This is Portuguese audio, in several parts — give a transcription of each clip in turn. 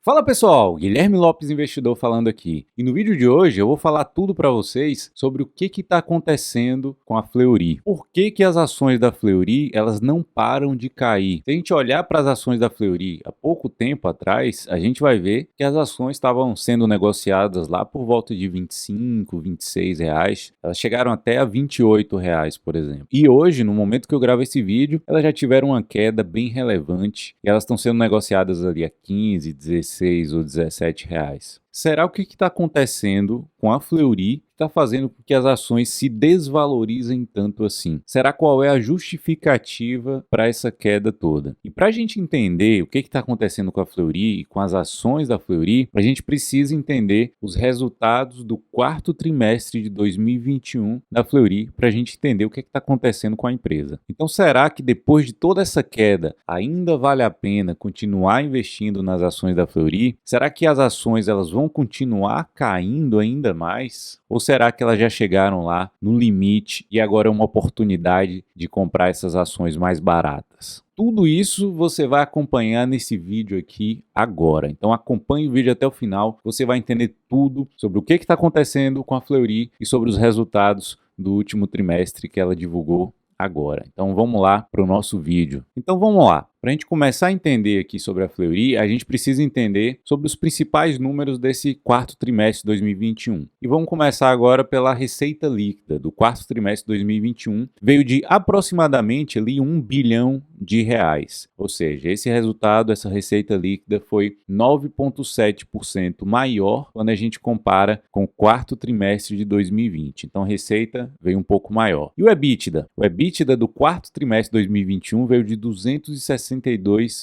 Fala pessoal, Guilherme Lopes Investidor falando aqui. E no vídeo de hoje eu vou falar tudo para vocês sobre o que está acontecendo com a Fleury. Por que as ações da Fleury elas não param de cair? Se a gente olhar para as ações da Fleury há pouco tempo atrás, a gente vai ver que as ações estavam sendo negociadas lá por volta de 25, 26 reais. Elas chegaram até a 28 reais, por exemplo. E hoje, no momento que eu gravo esse vídeo, elas já tiveram uma queda bem relevante e elas estão sendo negociadas ali a 15, 16 ou 17 reais. Será o que está acontecendo com a Fleury que está fazendo com que as ações se desvalorizem tanto assim? Será qual é a justificativa para essa queda toda? E para a gente entender o que está acontecendo com a Fleury e com as ações da Fleury, a gente precisa entender os resultados do quarto trimestre de 2021 da Fleury para a gente entender o que está acontecendo com a empresa. Então será que depois de toda essa queda ainda vale a pena continuar investindo nas ações da Fleury? Será que as ações elas vão continuar caindo ainda mais? Ou será que elas já chegaram lá no limite e agora é uma oportunidade de comprar essas ações mais baratas? Tudo isso você vai acompanhar nesse vídeo aqui agora. Então acompanhe o vídeo até o final, você vai entender tudo sobre o que está acontecendo com a Fleury e sobre os resultados do último trimestre que ela divulgou agora. Então vamos lá para o nosso vídeo. Então vamos lá. Para a gente começar a entender aqui sobre a Fleury, a gente precisa entender sobre os principais números desse quarto trimestre de 2021. E vamos começar agora pela receita líquida do quarto trimestre de 2021. Veio de aproximadamente ali 1 bilhão de reais. Ou seja, esse resultado, essa receita líquida foi 9,7% maior quando a gente compara com o quarto trimestre de 2020. Então a receita veio um pouco maior. E o EBITDA? O EBITDA do quarto trimestre de 2021 veio de 262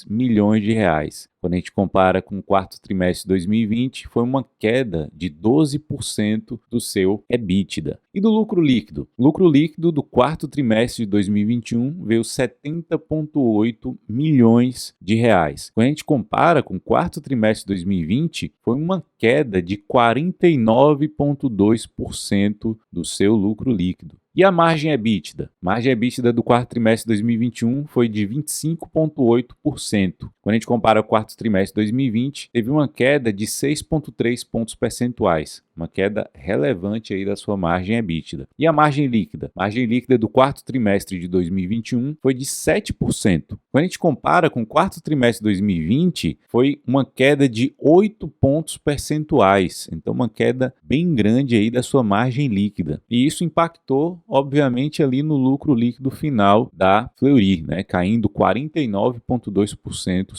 milhões de reais. Quando a gente compara com o quarto trimestre de 2020, foi uma queda de 12% do seu EBITDA. E do lucro líquido? O lucro líquido do quarto trimestre de 2021 veio 70,8 milhões de reais. Quando a gente compara com o quarto trimestre de 2020, foi uma queda de 49,2% do seu lucro líquido. E a margem EBITDA? A margem EBITDA do quarto trimestre de 2021 foi de 25,8%. Quando a gente compara o quarto trimestre de 2020, teve uma queda de 6,3 pontos percentuais. Uma queda relevante aí da sua margem EBITDA. E a margem líquida? A margem líquida do quarto trimestre de 2021 foi de 7%. Quando a gente compara com o quarto trimestre de 2020, foi uma queda de 8 pontos percentuais. Então, uma queda bem grande aí da sua margem líquida. E isso impactou, obviamente, ali no lucro líquido final da Fleury, né? Caindo 49,2%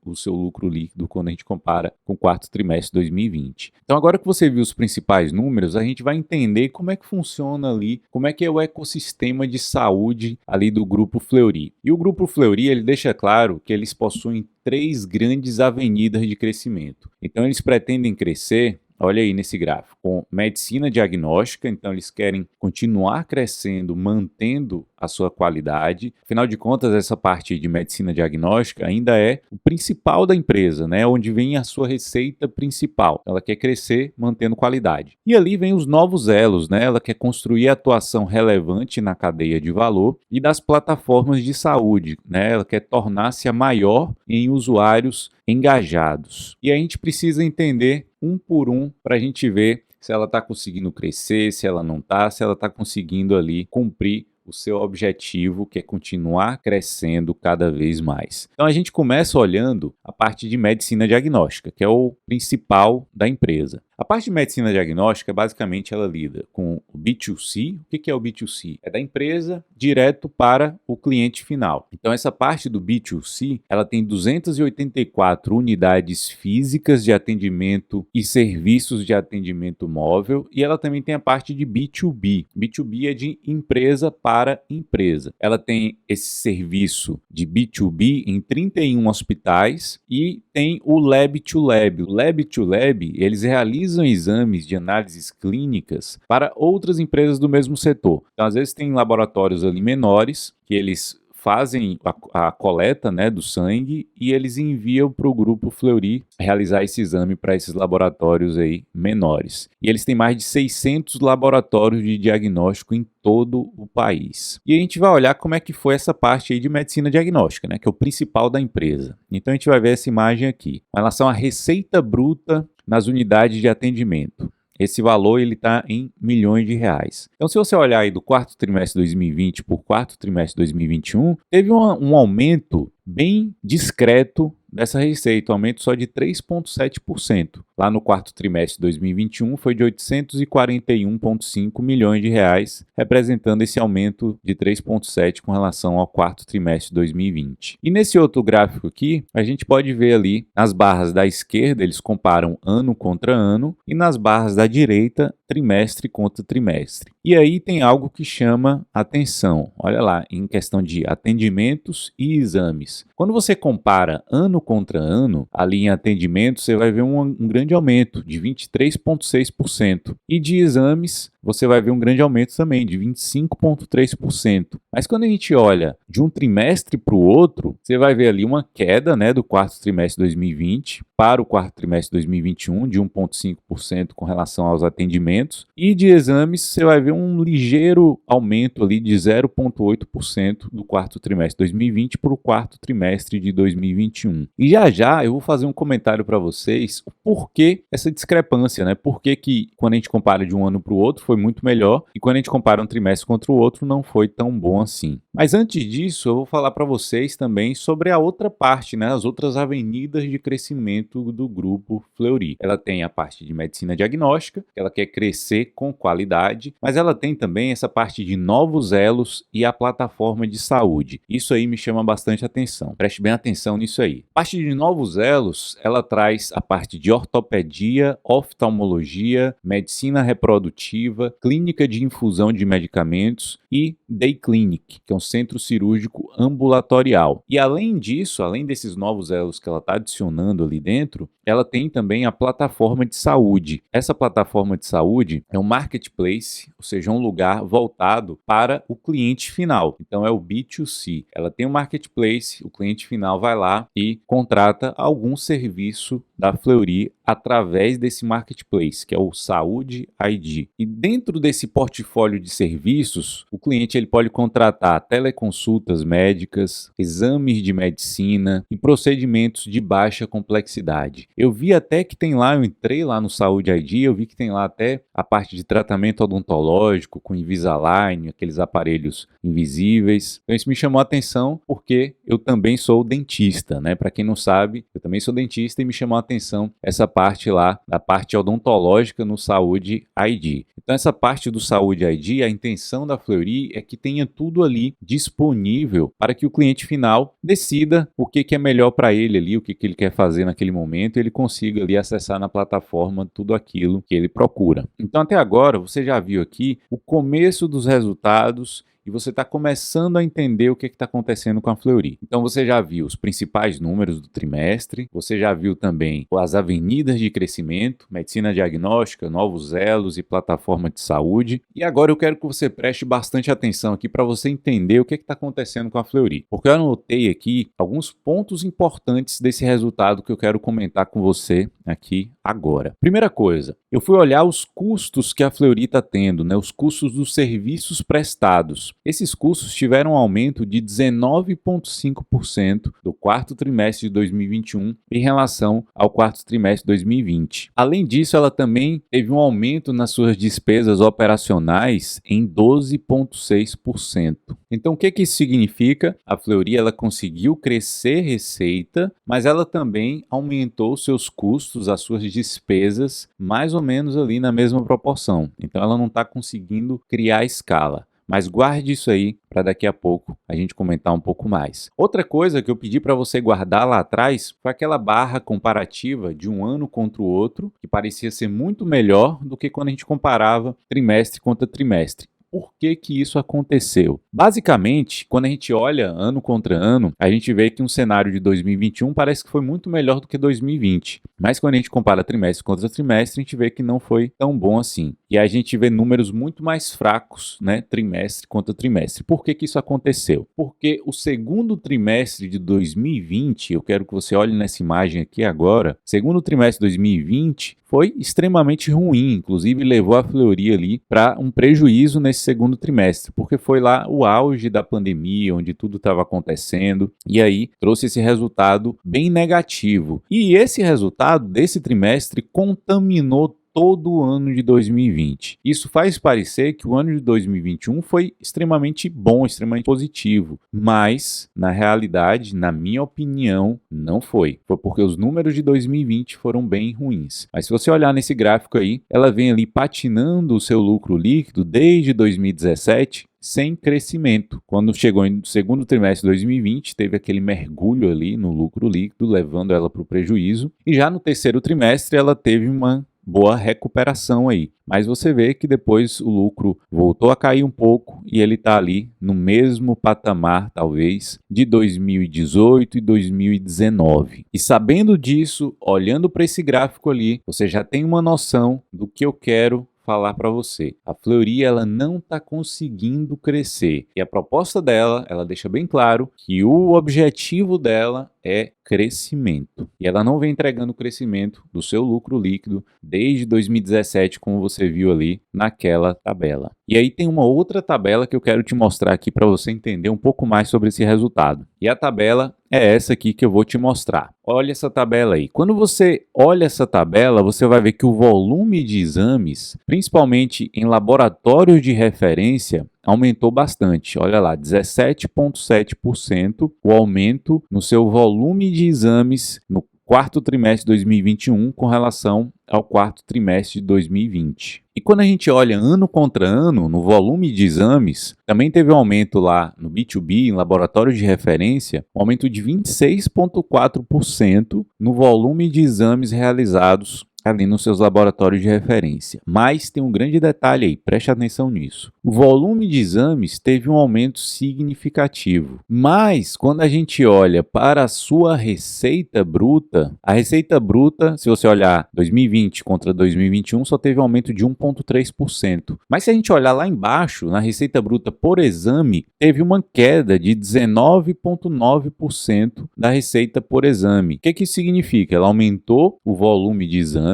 o seu lucro líquido quando a gente compara com o quarto trimestre de 2020. Então agora que você viu os principais números, a gente vai entender como é que funciona ali, como é que é o ecossistema de saúde ali do Grupo Fleury. E o Grupo Fleury, ele deixa claro que eles possuem 3 grandes avenidas de crescimento. Então eles pretendem crescer, olha aí nesse gráfico, com medicina diagnóstica, então eles querem continuar crescendo, mantendo a sua qualidade. Afinal de contas, essa parte de medicina diagnóstica ainda é o principal da empresa, né? Onde vem a sua receita principal. Ela quer crescer mantendo qualidade. E ali vem os novos elos, né? Ela quer construir atuação relevante na cadeia de valor e das plataformas de saúde, né? Ela quer tornar-se a maior em usuários engajados. E a gente precisa entender um por um para a gente ver se ela está conseguindo crescer, se ela não está, se ela está conseguindo ali cumprir o seu objetivo, que é continuar crescendo cada vez mais. Então a gente começa olhando a parte de medicina diagnóstica, que é o principal da empresa. A parte de medicina diagnóstica, basicamente, ela lida com o B2C. O que é o B2C? É da empresa direto para o cliente final. Então, essa parte do B2C, ela tem 284 unidades físicas de atendimento e serviços de atendimento móvel, e ela também tem a parte de B2B. B2B é de empresa para empresa. Ela tem esse serviço de B2B em 31 hospitais e tem o Lab to Lab. O Lab to Lab, eles realizam exames de análises clínicas para outras empresas do mesmo setor. Então, às vezes tem laboratórios ali menores que eles fazem a coleta, né, do sangue e eles enviam para o grupo Fleury realizar esse exame para esses laboratórios aí menores. E eles têm mais de 600 laboratórios de diagnóstico em todo o país. E a gente vai olhar como é que foi essa parte aí de medicina diagnóstica, né, que é o principal da empresa. Então a gente vai ver essa imagem aqui. Com relação à receita bruta nas unidades de atendimento. Esse valor ele está em milhões de reais. Então, se você olhar aí do quarto trimestre de 2020 por quarto trimestre de 2021, teve um aumento bem discreto dessa receita, um aumento só de 3,7%. Lá no quarto trimestre de 2021 foi de 841,5 milhões de reais, representando esse aumento de 3,7% com relação ao quarto trimestre de 2020. E nesse outro gráfico aqui, a gente pode ver ali, nas barras da esquerda, eles comparam ano contra ano, e nas barras da direita, trimestre contra trimestre. E aí tem algo que chama atenção, olha lá, em questão de atendimentos e exames. Quando você compara ano contra ano, ali em atendimento, você vai ver um grande aumento de 23,6%. E de exames, você vai ver um grande aumento também, de 25,3%. Mas quando a gente olha de um trimestre para o outro, você vai ver ali uma queda, né, do quarto trimestre de 2020 para o quarto trimestre de 2021, de 1,5% com relação aos atendimentos. E de exames, você vai ver um ligeiro aumento ali de 0,8% do quarto trimestre de 2020 para o quarto trimestre de 2021. E já já eu vou fazer um comentário para vocês o porquê essa discrepância, né? Por que quando a gente compara de um ano para o outro foi muito melhor e quando a gente compara um trimestre contra o outro não foi tão bom assim. Mas antes disso, eu vou falar para vocês também sobre a outra parte, né? As outras avenidas de crescimento do grupo Fleury. Ela tem a parte de medicina diagnóstica, que ela quer crescer com qualidade, mas ela tem também essa parte de novos elos e a plataforma de saúde. Isso aí me chama bastante atenção. Preste bem atenção nisso aí. A parte de novos elos, ela traz a parte de ortopedia, oftalmologia, medicina reprodutiva, clínica de infusão de medicamentos e Day Clinic, que é um centro cirúrgico ambulatorial. E além disso, além desses novos elos que ela está adicionando ali dentro, ela tem também a plataforma de saúde. Essa plataforma de saúde é um marketplace, ou seja, um lugar voltado para o cliente final. Então é o B2C. Ela tem um marketplace, o cliente final vai lá e contrata algum serviço da Fleury através desse marketplace, que é o Saúde ID. E dentro desse portfólio de serviços, o cliente ele pode contratar teleconsultas médicas, exames de medicina e procedimentos de baixa complexidade. Eu vi até que tem lá, eu entrei lá no Saúde ID, eu vi que tem lá até a parte de tratamento odontológico com Invisalign, aqueles aparelhos invisíveis. Então isso me chamou a atenção porque eu também sou dentista, né? Para quem não sabe, eu também sou dentista e me chamou a atenção essa parte lá, da parte odontológica no Saúde ID. Então essa parte do Saúde ID, a intenção da Fleury é que tenha tudo ali disponível para que o cliente final decida o que é melhor para ele ali, o que ele quer fazer naquele momento e ele consiga ali acessar na plataforma tudo aquilo que ele procura. Então até agora você já viu aqui o começo dos resultados e você está começando a entender o que está acontecendo com a Fleury. Então você já viu os principais números do trimestre, você já viu também as avenidas de crescimento, medicina diagnóstica, novos elos e plataforma de saúde. E agora eu quero que você preste bastante atenção aqui para você entender o que está acontecendo com a Fleury. Porque eu anotei aqui alguns pontos importantes desse resultado que eu quero comentar com você aqui agora. Primeira coisa, eu fui olhar os custos que a Fleury está tendo, né? Os custos dos serviços prestados. Esses custos tiveram um aumento de 19,5% do quarto trimestre de 2021 em relação ao quarto trimestre de 2020. Além disso, ela também teve um aumento nas suas despesas operacionais em 12,6%. Então, o que isso significa? A Fleury ela conseguiu crescer receita, mas ela também aumentou seus custos, as suas despesas, mais ou menos ali na mesma proporção. Então, ela não está conseguindo criar escala. Mas guarde isso aí para daqui a pouco a gente comentar um pouco mais. Outra coisa que eu pedi para você guardar lá atrás foi aquela barra comparativa de um ano contra o outro, que parecia ser muito melhor do que quando a gente comparava trimestre contra trimestre. Por que isso aconteceu? Basicamente, quando a gente olha ano contra ano, a gente vê que um cenário de 2021 parece que foi muito melhor do que 2020. Mas quando a gente compara trimestre contra trimestre, a gente vê que não foi tão bom assim. e a gente vê números muito mais fracos, né, trimestre contra trimestre. Por que que isso aconteceu? Porque o segundo trimestre de 2020, eu quero que você olhe nessa imagem aqui agora, segundo trimestre de 2020 foi extremamente ruim, inclusive levou a Fleury ali para um prejuízo nesse segundo trimestre, porque foi lá o auge da pandemia, onde tudo estava acontecendo, e aí trouxe esse resultado bem negativo. E esse resultado desse trimestre contaminou todo o ano de 2020. Isso faz parecer que o ano de 2021 foi extremamente bom, extremamente positivo, mas na realidade, na minha opinião, não foi. Foi porque os números de 2020 foram bem ruins. Mas se você olhar nesse gráfico aí, ela vem ali patinando o seu lucro líquido desde 2017, sem crescimento. Quando chegou no segundo trimestre de 2020, teve aquele mergulho ali no lucro líquido, levando ela para o prejuízo. E já no terceiro trimestre, ela teve uma boa recuperação aí. Mas você vê que depois o lucro voltou a cair um pouco e ele está ali no mesmo patamar, talvez, de 2018 e 2019. E sabendo disso, olhando para esse gráfico ali, você já tem uma noção do que eu quero falar para você. A Fleury, ela não está conseguindo crescer. E a proposta dela, ela deixa bem claro que o objetivo dela é crescimento. E ela não vem entregando crescimento do seu lucro líquido desde 2017, como você viu ali naquela tabela. E aí tem uma outra tabela que eu quero te mostrar aqui para você entender um pouco mais sobre esse resultado. E a tabela é essa aqui que eu vou te mostrar. Olha essa tabela aí. Quando você olha essa tabela, você vai ver que o volume de exames, principalmente em laboratórios de referência, aumentou bastante. Olha lá, 17,7% o aumento no seu volume de exames no quarto trimestre de 2021 com relação ao quarto trimestre de 2020. E quando a gente olha ano contra ano, no volume de exames, também teve um aumento lá no B2B, em laboratórios de referência, um aumento de 26,4% no volume de exames realizados ali nos seus laboratórios de referência. Mas tem um grande detalhe aí, preste atenção nisso. O volume de exames teve um aumento significativo, mas quando a gente olha para a sua receita bruta, a receita bruta, se você olhar 2020 contra 2021, só teve um aumento de 1,3%. Mas se a gente olhar lá embaixo, na receita bruta por exame, teve uma queda de 19,9% da receita por exame. O que que isso significa? Ela aumentou o volume de exames,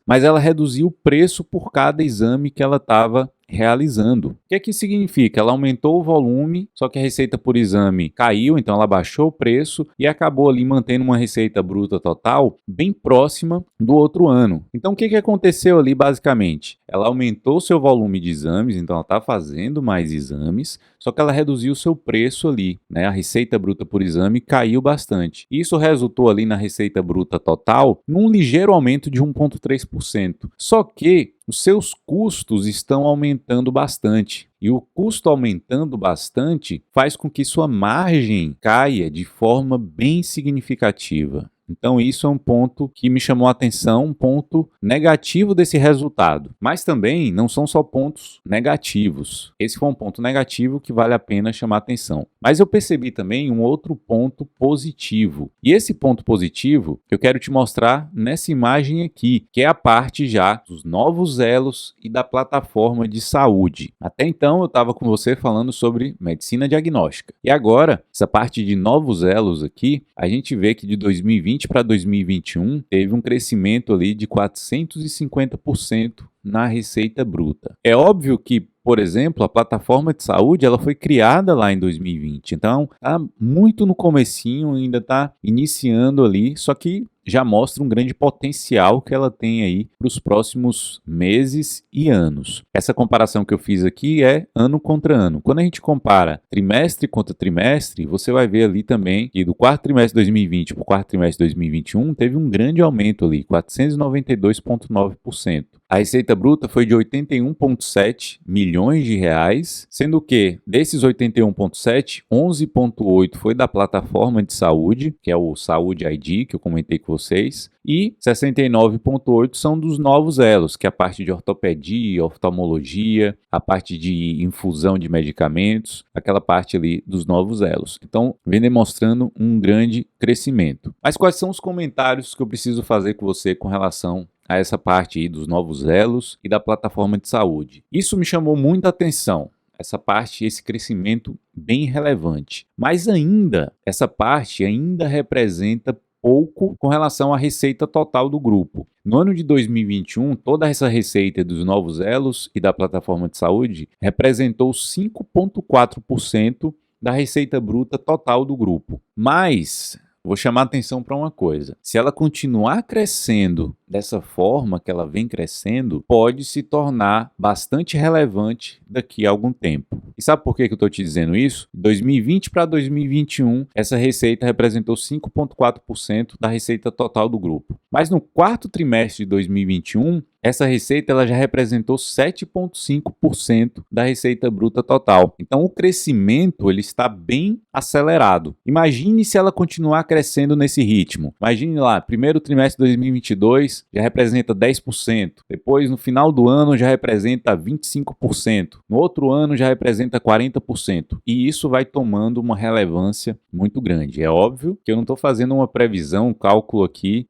mas ela reduziu o preço por cada exame que ela estava realizando. O que que significa? Ela aumentou o volume, só que a receita por exame caiu, então ela baixou o preço e acabou ali mantendo uma receita bruta total bem próxima do outro ano. Então o que que aconteceu ali basicamente? Ela aumentou seu volume de exames, então ela está fazendo mais exames, só que ela reduziu o seu preço ali, né? A receita bruta por exame caiu bastante. Isso resultou ali na receita bruta total num ligeiro aumento de 1,3%. Só que os seus custos estão aumentando bastante. E o custo aumentando bastante faz com que sua margem caia de forma bem significativa. Então isso é um ponto que me chamou a atenção, um ponto negativo desse resultado. Mas também não são só pontos negativos. Esse foi um ponto negativo que vale a pena chamar a atenção. Mas eu percebi também um outro ponto positivo. E esse ponto positivo eu quero te mostrar nessa imagem aqui, que é a parte já dos novos elos e da plataforma de saúde. Até então eu estava com você falando sobre medicina diagnóstica. E agora, essa parte de novos elos aqui, a gente vê que de 2020 para 2021 teve um crescimento ali de 450% na receita bruta. É óbvio que, por exemplo, a plataforma de saúde ela foi criada lá em 2020, então está muito no comecinho, ainda está iniciando ali, só que já mostra um grande potencial que ela tem aí para os próximos meses e anos. Essa comparação que eu fiz aqui é ano contra ano. Quando a gente compara trimestre contra trimestre, você vai ver ali também que do quarto trimestre de 2020 para o quarto trimestre de 2021 teve um grande aumento ali, 492,9%. A receita bruta foi de 81,7 milhões de reais, sendo que desses 81,7, 11,8 foi da plataforma de saúde, que é o Saúde ID, que eu comentei com vocês, e 69,8 são dos novos elos, que é a parte de ortopedia, oftalmologia, a parte de infusão de medicamentos, aquela parte ali dos novos elos. Então, vem demonstrando um grande crescimento. Mas quais são os comentários que eu preciso fazer com você com relação a essa parte aí dos novos elos e da plataforma de saúde. Isso me chamou muita atenção. Essa parte, esse crescimento bem relevante. Mas ainda, essa parte ainda representa pouco com relação à receita total do grupo. No ano de 2021, toda essa receita dos novos elos e da plataforma de saúde representou 5,4% da receita bruta total do grupo. Mas vou chamar a atenção para uma coisa. Se ela continuar crescendo dessa forma que ela vem crescendo, pode se tornar bastante relevante daqui a algum tempo. E sabe por que eu estou te dizendo isso? De 2020 para 2021, essa receita representou 5,4% da receita total do grupo. Mas no quarto trimestre de 2021, essa receita ela já representou 7,5% da receita bruta total. Então o crescimento ele está bem acelerado. Imagine se ela continuar crescendo nesse ritmo. Imagine lá, primeiro trimestre de 2022 já representa 10%. Depois no final do ano já representa 25%. No outro ano já representa 40%. E isso vai tomando uma relevância muito grande. É óbvio que eu não estou fazendo uma previsão, um cálculo aqui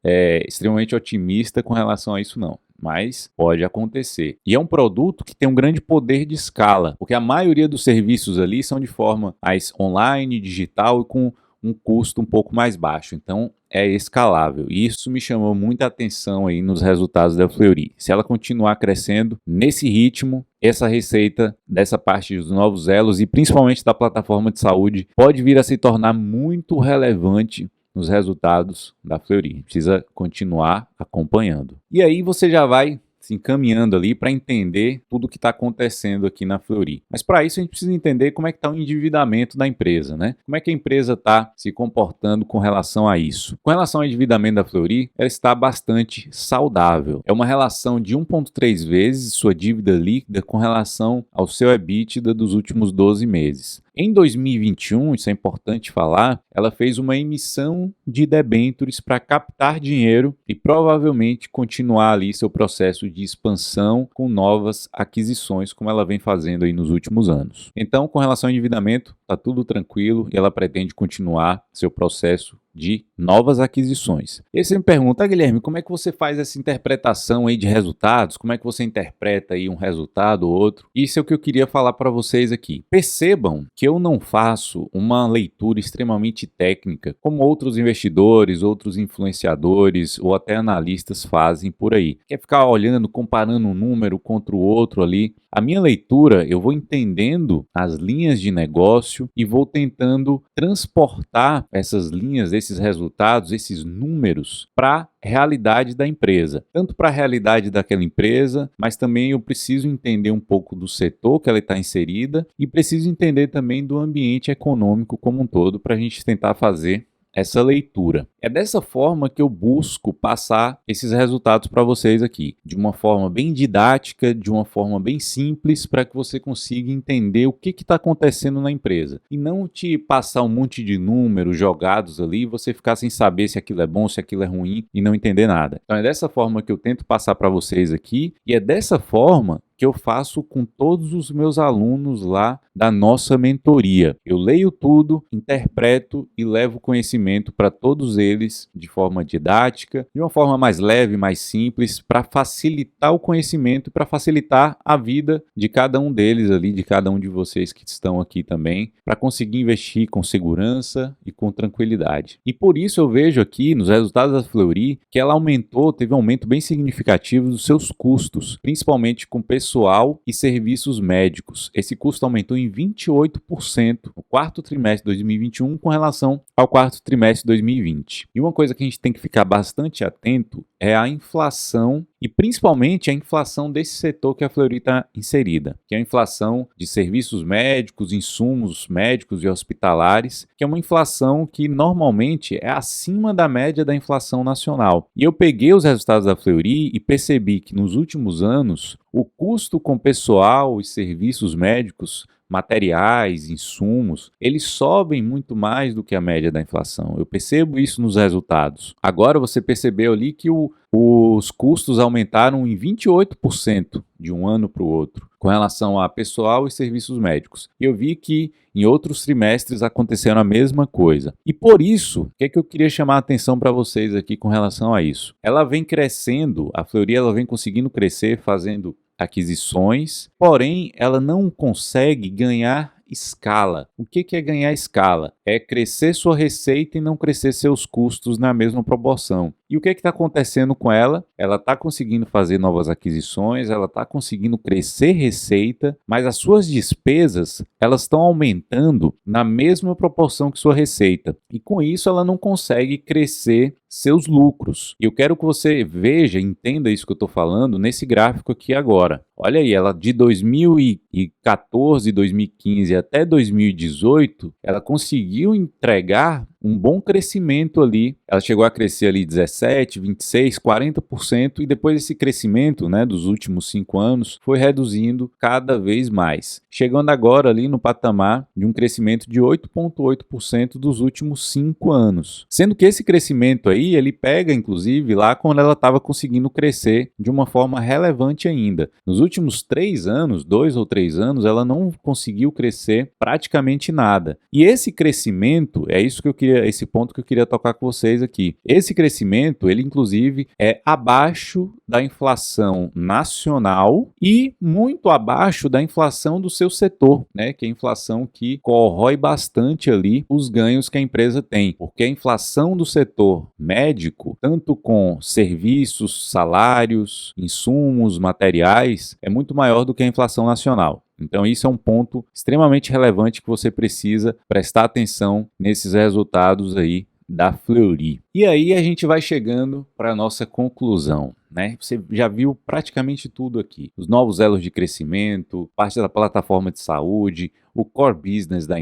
extremamente otimista com relação a isso não. Mas pode acontecer. E é um produto que tem um grande poder de escala, porque a maioria dos serviços ali são de forma mais online, digital e com um custo um pouco mais baixo. Então é escalável. E isso me chamou muita atenção aí nos resultados da Fleury. Se ela continuar crescendo nesse ritmo, essa receita dessa parte dos novos elos e principalmente da plataforma de saúde pode vir a se tornar muito relevante nos resultados da Fleury. Precisa continuar acompanhando. E aí você já vai se encaminhando ali para entender tudo o que está acontecendo aqui na Fleury. Mas para isso a gente precisa entender como é que está o endividamento da empresa, né? Como é que a empresa está se comportando com relação a isso? Com relação ao endividamento da Fleury, ela está bastante saudável. É uma relação de 1,3 vezes sua dívida líquida com relação ao seu EBITDA dos últimos 12 meses. Em 2021, isso é importante falar, ela fez uma emissão de debêntures para captar dinheiro e provavelmente continuar ali seu processo de expansão com novas aquisições, como ela vem fazendo aí nos últimos anos. Então, com relação ao endividamento, está tudo tranquilo e ela pretende continuar seu processo de novas aquisições. E aí você me pergunta, Guilherme, como é que você faz essa interpretação aí de resultados? Como é que você interpreta aí um resultado ou outro? Isso é o que eu queria falar para vocês aqui. Percebam que eu não faço uma leitura extremamente técnica, como outros investidores, outros influenciadores ou até analistas fazem por aí. Quer ficar olhando, comparando um número contra o outro ali. A minha leitura, eu vou entendendo as linhas de negócio e vou tentando transportar essas linhas, esses resultados, esses números para a realidade da empresa. Tanto para a realidade daquela empresa, mas também eu preciso entender um pouco do setor que ela está inserida e preciso entender também do ambiente econômico como um todo para a gente tentar fazer essa leitura. É dessa forma que eu busco passar esses resultados para vocês aqui, de uma forma bem didática, de uma forma bem simples, para que você consiga entender o que está acontecendo na empresa. E não te passar um monte de números jogados ali e você ficar sem saber se aquilo é bom, se aquilo é ruim e não entender nada. Então é dessa forma que eu tento passar para vocês aqui e é dessa forma que eu faço com todos os meus alunos lá da nossa mentoria. Eu leio tudo, interpreto e levo conhecimento para todos eles de forma didática, de uma forma mais leve, mais simples, para facilitar o conhecimento e para facilitar a vida de cada um deles ali, de cada um de vocês que estão aqui também, para conseguir investir com segurança e com tranquilidade. E por isso eu vejo aqui nos resultados da Fleury que ela aumentou, teve um aumento bem significativo dos seus custos, principalmente com pessoal e serviços médicos. Esse custo aumentou em 28% no quarto trimestre de 2021 com relação ao quarto trimestre de 2020. E uma coisa que a gente tem que ficar bastante atento é a inflação e principalmente a inflação desse setor que a Fleury está inserida, que é a inflação de serviços médicos, insumos médicos e hospitalares, que é uma inflação que normalmente é acima da média da inflação nacional. E eu peguei os resultados da Fleury e percebi que nos últimos anos o custo com pessoal e serviços médicos materiais, insumos, eles sobem muito mais do que a média da inflação. Eu percebo isso nos resultados. Agora você percebeu ali que os custos aumentaram em 28% de um ano para o outro, com relação a pessoal e serviços médicos. E eu vi que em outros trimestres aconteceram a mesma coisa. E por isso, o que é que eu queria chamar a atenção para vocês aqui com relação a isso? Ela vem crescendo, a Fleury ela vem conseguindo crescer, fazendo aquisições, porém ela não consegue ganhar escala. O que é ganhar escala? É crescer sua receita e não crescer seus custos na mesma proporção. E o que está acontecendo com ela? Ela está conseguindo fazer novas aquisições, ela está conseguindo crescer receita, mas as suas despesas elas estão aumentando na mesma proporção que sua receita. E com isso ela não consegue crescer seus lucros. E eu quero que você veja, entenda isso que eu estou falando nesse gráfico aqui agora. Olha aí, ela de 2014, 2015 até 2018, ela conseguiu entregar um bom crescimento ali. Ela chegou a crescer ali 17, 26, 40% e depois esse crescimento, né, dos últimos 5 anos foi reduzindo cada vez mais, chegando agora ali no patamar de um crescimento de 8,8% dos últimos 5 anos. Sendo que esse crescimento aí, ele pega inclusive lá quando ela estava conseguindo crescer de uma forma relevante ainda. Nos últimos 3 anos, 2 ou 3 anos, ela não conseguiu crescer praticamente nada. E esse crescimento, é isso que eu queria, esse ponto que eu queria tocar com vocês aqui. Esse crescimento, ele inclusive é abaixo da inflação nacional e muito abaixo da inflação do seu setor, né? Que é a inflação que corrói bastante ali os ganhos que a empresa tem, porque a inflação do setor médico, tanto com serviços, salários, insumos, materiais, é muito maior do que a inflação nacional. Então isso é um ponto extremamente relevante que você precisa prestar atenção nesses resultados aí da Fleury. E aí a gente vai chegando para a nossa conclusão, né? Você já viu praticamente tudo aqui. Os novos elos de crescimento, parte da plataforma de saúde, o core business da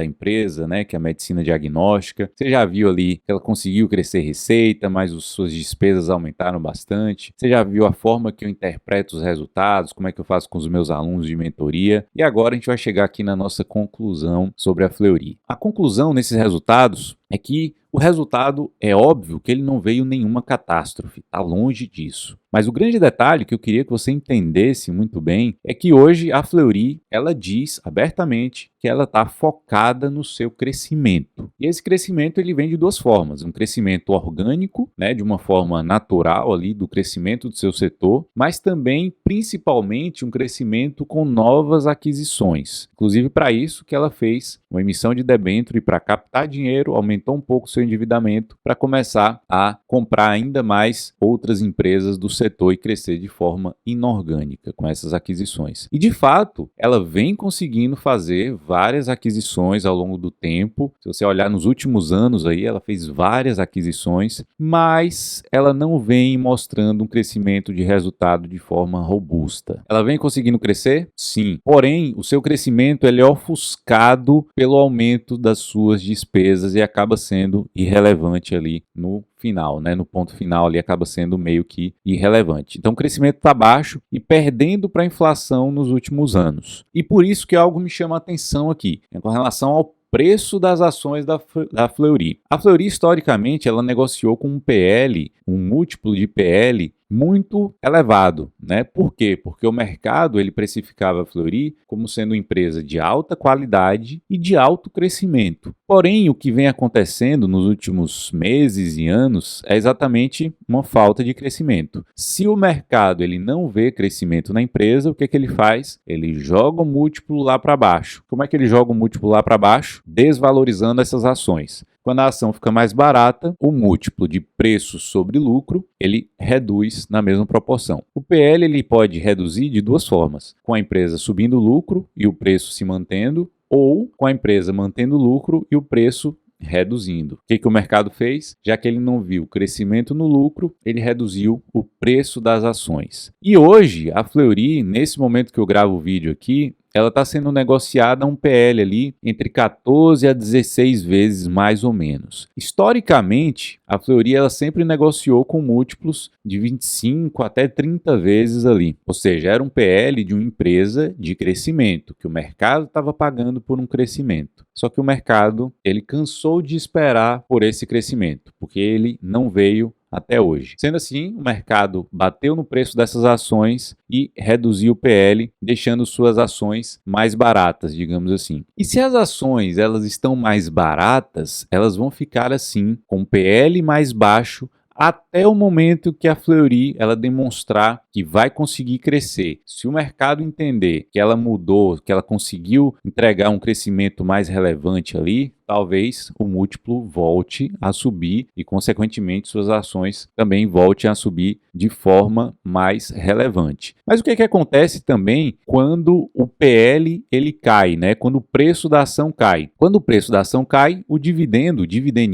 empresa, né, que é a medicina diagnóstica. Você já viu ali que ela conseguiu crescer receita, mas as suas despesas aumentaram bastante. Você já viu a forma que eu interpreto os resultados, como é que eu faço com os meus alunos de mentoria. E agora a gente vai chegar aqui na nossa conclusão sobre a Fleury. A conclusão nesses resultados é que o resultado é óbvio que ele não veio nenhuma catástrofe, está longe disso. Mas o grande detalhe que eu queria que você entendesse muito bem é que hoje a Fleury, ela diz abertamente que ela está focada no seu crescimento. E esse crescimento ele vem de duas formas, um crescimento orgânico, né, de uma forma natural ali do crescimento do seu setor, mas também principalmente um crescimento com novas aquisições. Inclusive para isso que ela fez uma emissão de debênture para captar dinheiro, aumentou um pouco o seu endividamento para começar a comprar ainda mais outras empresas do setor e crescer de forma inorgânica com essas aquisições. E de fato, ela vem conseguindo fazer várias aquisições ao longo do tempo. Se você olhar nos últimos anos aí, ela fez várias aquisições, mas ela não vem mostrando um crescimento de resultado de forma robusta. Ela vem conseguindo crescer? Sim. Porém, o seu crescimento ele é ofuscado pelo aumento das suas despesas e acaba sendo irrelevante ali no final, né? No ponto final ali acaba sendo meio que irrelevante. Então o crescimento está baixo e perdendo para a inflação nos últimos anos. E por isso que algo me chama a atenção aqui, com relação ao preço das ações da Fleury. A Fleury, historicamente, ela negociou com um PL, um múltiplo de PL muito elevado, né? Por quê? Porque o mercado ele precificava a Fleury como sendo uma empresa de alta qualidade e de alto crescimento. Porém, o que vem acontecendo nos últimos meses e anos é exatamente uma falta de crescimento. Se o mercado ele não vê crescimento na empresa, o que ele faz? Ele joga o múltiplo lá para baixo. Como é que ele joga o múltiplo lá para baixo? Desvalorizando essas ações. Quando a ação fica mais barata, o múltiplo de preço sobre lucro, ele reduz na mesma proporção. O PL ele pode reduzir de duas formas, com a empresa subindo o lucro e o preço se mantendo, ou com a empresa mantendo o lucro e o preço reduzindo. O que o mercado fez? Já que ele não viu crescimento no lucro, ele reduziu o preço das ações. E hoje, a Fleury, nesse momento que eu gravo o vídeo aqui, ela está sendo negociada a um PL ali entre 14 a 16 vezes mais ou menos. Historicamente, a Fleury ela sempre negociou com múltiplos de 25 até 30 vezes ali. Ou seja, era um PL de uma empresa de crescimento, que o mercado estava pagando por um crescimento. Só que o mercado, ele cansou de esperar por esse crescimento, porque ele não veio até hoje. Sendo assim, o mercado bateu no preço dessas ações e reduziu o PL, deixando suas ações mais baratas, digamos assim. E se as ações elas estão mais baratas, elas vão ficar assim, com o PL mais baixo, até o momento que a Fleury ela demonstrar que vai conseguir crescer. Se o mercado entender que ela mudou, que ela conseguiu entregar um crescimento mais relevante ali, talvez o múltiplo volte a subir e, consequentemente, suas ações também voltem a subir de forma mais relevante. Mas o que acontece também quando o PL ele cai, né? Quando o preço da ação cai? Quando o preço da ação cai, o dividend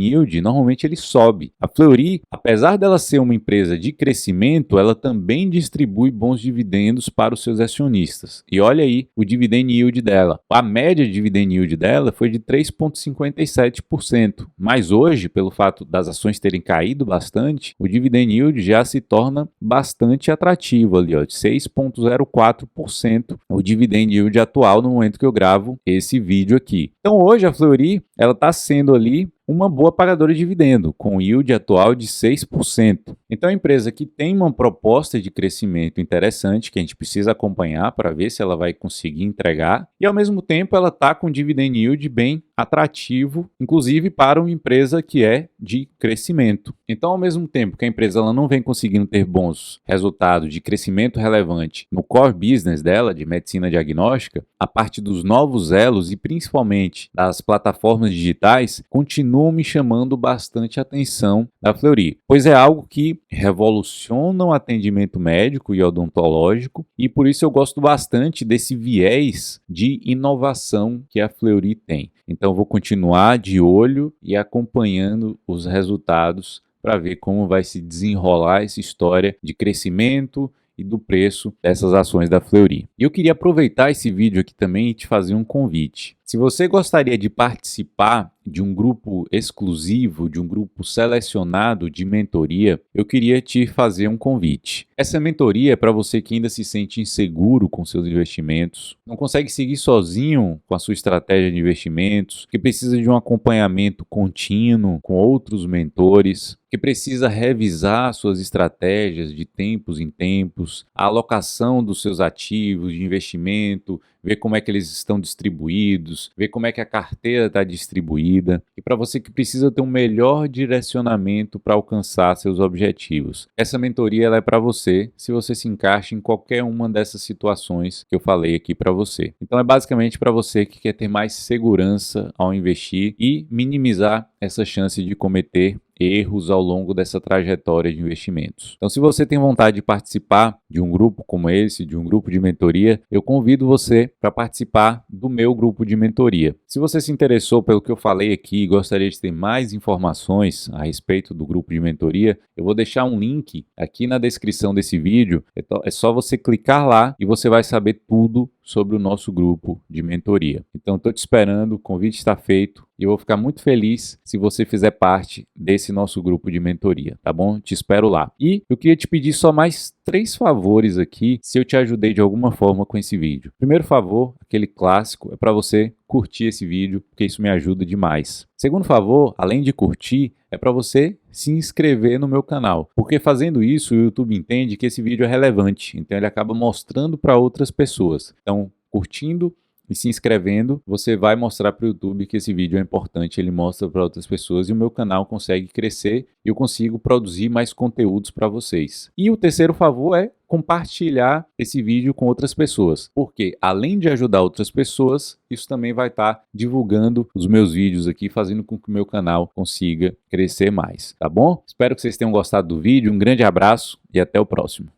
yield, normalmente ele sobe. A Fleury, apesar dela ser uma empresa de crescimento, ela também distribui bons dividendos para os seus acionistas. E olha aí o dividend yield dela. A média de dividend yield dela foi de 3,57%. Mas hoje, pelo fato das ações terem caído bastante, o dividend yield já se torna bastante atrativo ali, ó, de 6,04% o dividend yield atual no momento que eu gravo esse vídeo aqui. Então hoje a Fleury ela está sendo ali uma boa pagadora de dividendo, com yield atual de 6%. Então, é uma empresa que tem uma proposta de crescimento interessante, que a gente precisa acompanhar para ver se ela vai conseguir entregar, e ao mesmo tempo ela está com dividend yield bem atrativo, inclusive para uma empresa que é de crescimento. Então, ao mesmo tempo que a empresa ela não vem conseguindo ter bons resultados de crescimento relevante no core business dela, de medicina diagnóstica, a parte dos novos elos e principalmente das plataformas digitais, continuam me chamando bastante a atenção da Fleury, pois é algo que revoluciona o atendimento médico e odontológico e por isso eu gosto bastante desse viés de inovação que a Fleury tem. Então vou continuar de olho e acompanhando os resultados para ver como vai se desenrolar essa história de crescimento e do preço dessas ações da Fleury. E eu queria aproveitar esse vídeo aqui também e te fazer um convite. Se você gostaria de participar de um grupo exclusivo, de um grupo selecionado de mentoria, eu queria te fazer um convite. Essa mentoria é para você que ainda se sente inseguro com seus investimentos, não consegue seguir sozinho com a sua estratégia de investimentos, que precisa de um acompanhamento contínuo com outros mentores, que precisa revisar suas estratégias de tempos em tempos, a alocação dos seus ativos de investimento, ver como é que eles estão distribuídos, ver como é que a carteira está distribuída, e para você que precisa ter um melhor direcionamento para alcançar seus objetivos. Essa mentoria ela é para você, se você se encaixa em qualquer uma dessas situações que eu falei aqui para você. Então é basicamente para você que quer ter mais segurança ao investir e minimizar essa chance de cometer erros ao longo dessa trajetória de investimentos. Então, se você tem vontade de participar de um grupo como esse, de um grupo de mentoria, eu convido você para participar do meu grupo de mentoria. Se você se interessou pelo que eu falei aqui e gostaria de ter mais informações a respeito do grupo de mentoria, eu vou deixar um link aqui na descrição desse vídeo. É só você clicar lá e você vai saber tudo sobre o nosso grupo de mentoria. Então, estou te esperando, o convite está feito e eu vou ficar muito feliz se você fizer parte desse nosso grupo de mentoria, tá bom? Te espero lá. E eu queria te pedir só mais 3 favores aqui, se eu te ajudei de alguma forma com esse vídeo. Primeiro favor, aquele clássico, é para você curtir esse vídeo, porque isso me ajuda demais. Segundo favor, além de curtir, é para você se inscrever no meu canal, porque fazendo isso o YouTube entende que esse vídeo é relevante, então ele acaba mostrando para outras pessoas. Então, curtindo e se inscrevendo, você vai mostrar para o YouTube que esse vídeo é importante, ele mostra para outras pessoas e o meu canal consegue crescer e eu consigo produzir mais conteúdos para vocês. E o terceiro favor é compartilhar esse vídeo com outras pessoas, porque além de ajudar outras pessoas, isso também vai estar divulgando os meus vídeos aqui, fazendo com que o meu canal consiga crescer mais, tá bom? Espero que vocês tenham gostado do vídeo, um grande abraço e até o próximo.